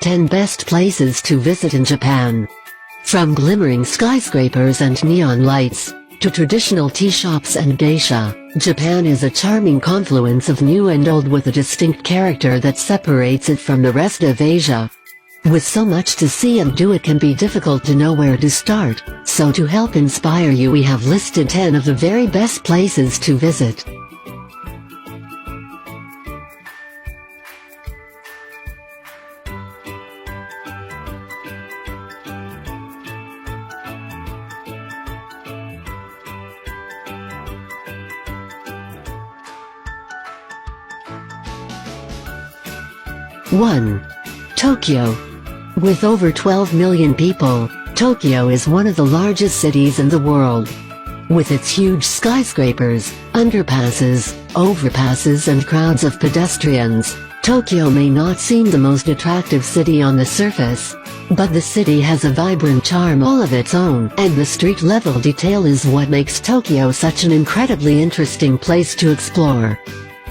10 Best Places to Visit in Japan. From glimmering skyscrapers and neon lights, to traditional tea shops and geisha, Japan is a charming confluence of new and old with a distinct character that separates it from the rest of Asia. With so much to see and do, it can be difficult to know where to start, so to help inspire you we have listed 10 of the very best places to visit. One. Tokyo. With over 12 million people, Tokyo is one of the largest cities in the world. With its huge skyscrapers, underpasses, overpasses and crowds of pedestrians, Tokyo may not seem the most attractive city on the surface. But the city has a vibrant charm all of its own, and the street-level detail is what makes Tokyo such an incredibly interesting place to explore.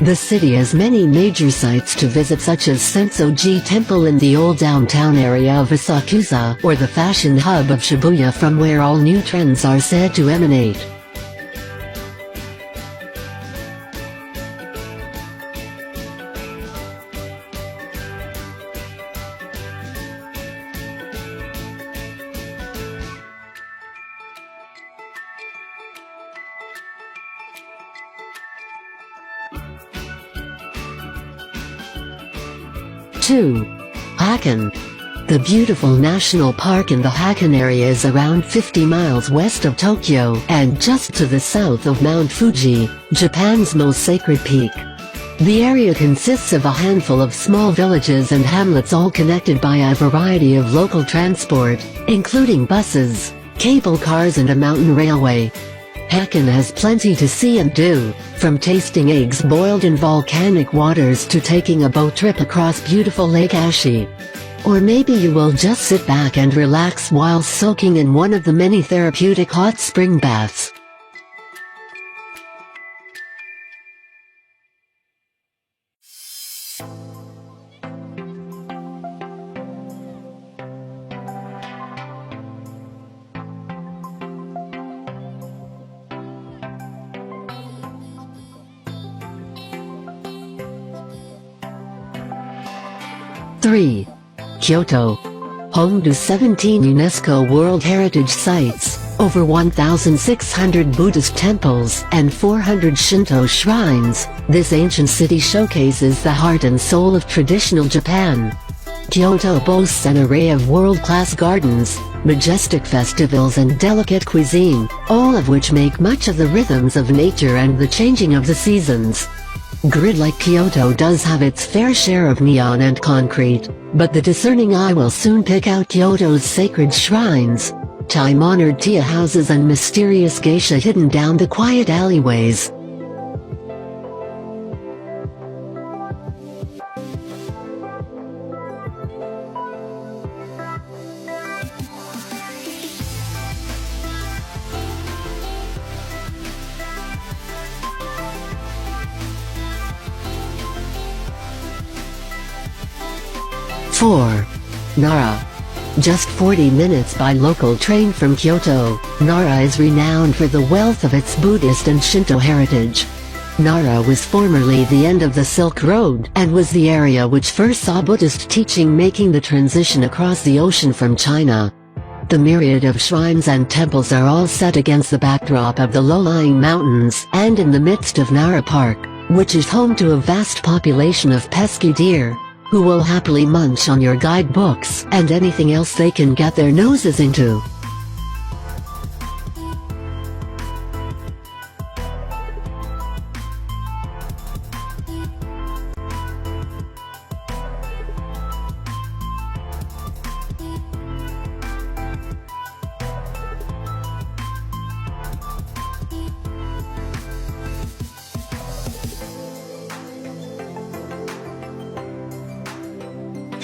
The city has many major sites to visit, such as Sensoji Temple in the old downtown area of Asakusa, or the fashion hub of Shibuya, from where all new trends are said to emanate. Two. Hakone. The beautiful national park in the Hakone area is around 50 miles west of Tokyo and just to the south of Mount Fuji, Japan's most sacred peak. The area consists of a handful of small villages and hamlets, all connected by a variety of local transport, including buses, cable cars and a mountain railway. Hakone has plenty to see and do, from tasting eggs boiled in volcanic waters to taking a boat trip across beautiful Lake Ashi. Or maybe you will just sit back and relax while soaking in one of the many therapeutic hot spring baths. Three. Kyoto. Home to 17 UNESCO World Heritage Sites, over 1,600 Buddhist temples, and 400 Shinto shrines, this ancient city showcases the heart and soul of traditional Japan. Kyoto boasts an array of world-class gardens, majestic festivals and delicate cuisine, all of which make much of the rhythms of nature and the changing of the seasons. Grid-like Kyoto does have its fair share of neon and concrete, but the discerning eye will soon pick out Kyoto's sacred shrines, time-honored tea houses and mysterious geisha hidden down the quiet alleyways. Four. Nara. Just 40 minutes by local train from Kyoto, Nara is renowned for the wealth of its Buddhist and Shinto heritage. Nara was formerly the end of the Silk Road and was the area which first saw Buddhist teaching making the transition across the ocean from China. The myriad of shrines and temples are all set against the backdrop of the low-lying mountains and in the midst of Nara Park, which is home to a vast population of pesky deer, who will happily munch on your guidebooks and anything else they can get their noses into.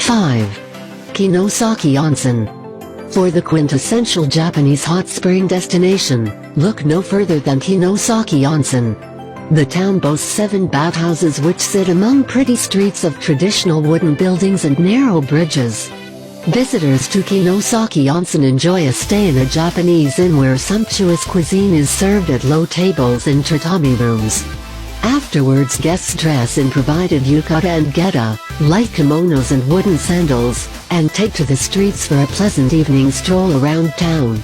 Five. Kinosaki Onsen. For the quintessential Japanese hot spring destination, Look no further than Kinosaki Onsen. The town boasts 7 bathhouses which sit among pretty streets of traditional wooden buildings and narrow bridges. Visitors to Kinosaki Onsen enjoy a stay in a Japanese inn where sumptuous cuisine is served at low tables in tatami rooms. Afterwards, guests dress in provided yukata and geta, light kimonos and wooden sandals, and take to the streets for a pleasant evening stroll around town.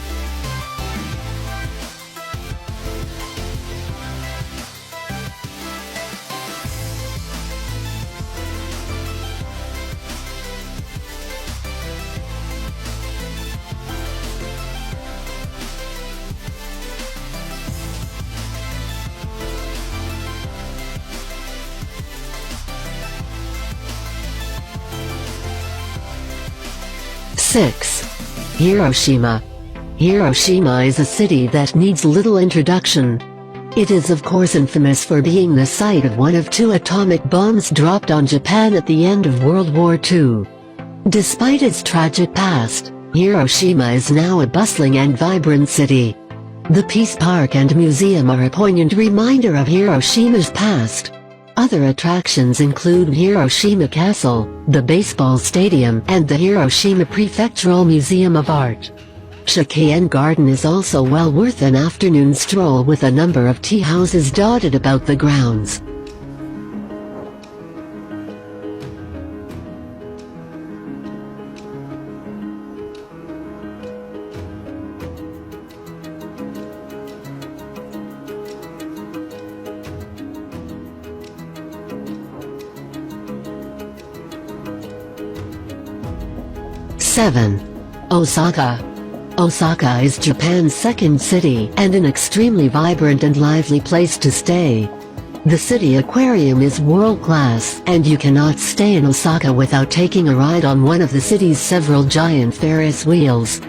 Six. Hiroshima. Hiroshima is a city that needs little introduction. It is of course infamous for being the site of one of 2 atomic bombs dropped on Japan at the end of World War II. Despite its tragic past, Hiroshima is now a bustling and vibrant city. The Peace Park and Museum are a poignant reminder of Hiroshima's past. Other attractions include Hiroshima Castle, the baseball stadium, and the Hiroshima Prefectural Museum of Art. Shikeien Garden is also well worth an afternoon stroll with a number of tea houses dotted about the grounds. Seven. Osaka. Osaka is Japan's second city and an extremely vibrant and lively place to stay. The city aquarium is world-class, and you cannot stay in Osaka without taking a ride on one of the city's several giant Ferris wheels.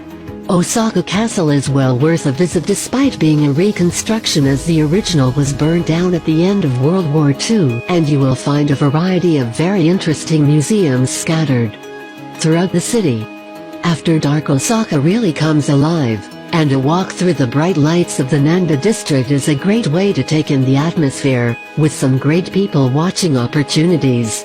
Osaka Castle is well worth a visit despite being a reconstruction, as the original was burned down at the end of World War II, and you will find a variety of very interesting museums scattered throughout the city. After dark, Osaka really comes alive, and a walk through the bright lights of the Namba district is a great way to take in the atmosphere, with some great people watching opportunities.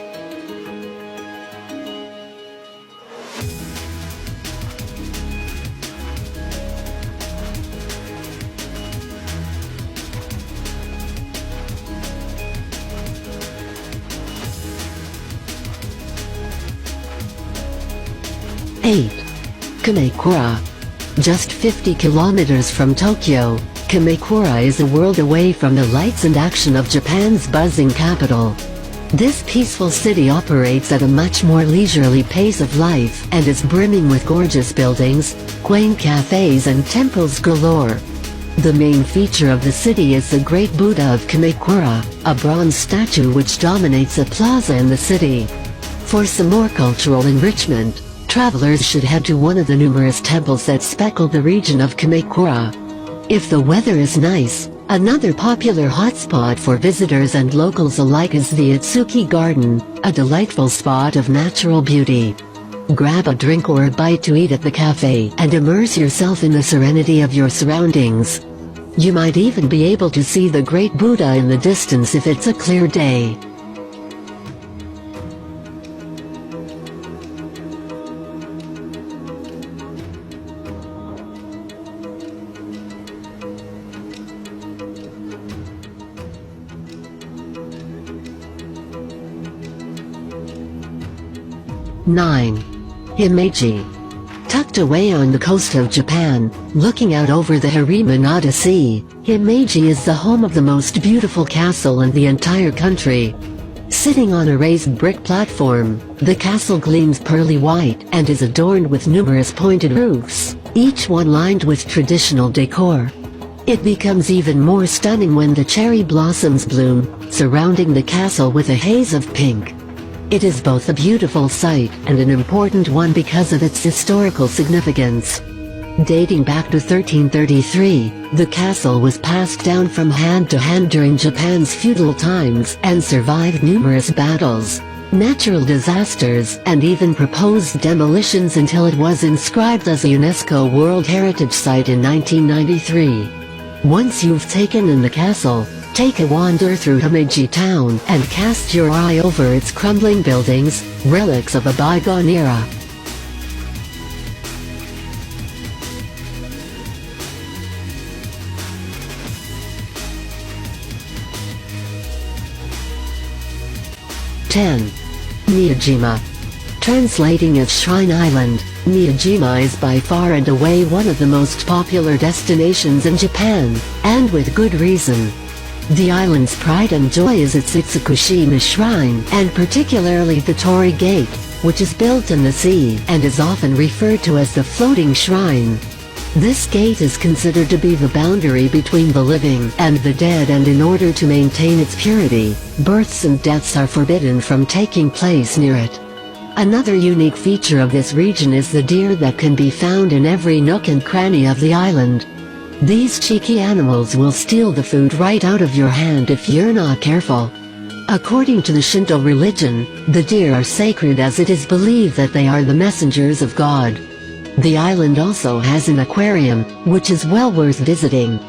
Eight. Kamakura. Just 50 kilometers from Tokyo, Kamakura is a world away from the lights and action of Japan's buzzing capital. This peaceful city operates at a much more leisurely pace of life and is brimming with gorgeous buildings, quaint cafes and temples galore. The main feature of the city is the Great Buddha of Kamakura, a bronze statue which dominates a plaza in the city. For some more cultural enrichment, travelers should head to one of the numerous temples that speckle the region of Kamakura. If the weather is nice, another popular hotspot for visitors and locals alike is the Itsuki Garden, a delightful spot of natural beauty. Grab a drink or a bite to eat at the cafe and immerse yourself in the serenity of your surroundings. You might even be able to see the Great Buddha in the distance if it's a clear day. Nine. Himeji. Tucked away on the coast of Japan, looking out over the Harimanada Sea, Himeji is the home of the most beautiful castle in the entire country. Sitting on a raised brick platform, the castle gleams pearly white and is adorned with numerous pointed roofs, each one lined with traditional decor. It becomes even more stunning when the cherry blossoms bloom, surrounding the castle with a haze of pink. It is both a beautiful sight and an important one because of its historical significance. Dating back to 1333, the castle was passed down from hand to hand during Japan's feudal times and survived numerous battles, natural disasters, and even proposed demolitions until it was inscribed as a UNESCO World Heritage Site in 1993. Once you've taken in the castle, take a wander through Himeji town and cast your eye over its crumbling buildings, relics of a bygone era. Miyajima. Translating as Shrine Island, Miyajima is by far and away one of the most popular destinations in Japan, and with good reason. The island's pride and joy is its Itsukushima Shrine, and particularly the Torii Gate, which is built in the sea and is often referred to as the floating shrine. This gate is considered to be the boundary between the living and the dead, and in order to maintain its purity, births and deaths are forbidden from taking place near it. Another unique feature of this region is the deer that can be found in every nook and cranny of the island. These cheeky animals will steal the food right out of your hand if you're not careful. According to the Shinto religion, the deer are sacred as it is believed that they are the messengers of God. The island also has an aquarium, which is well worth visiting.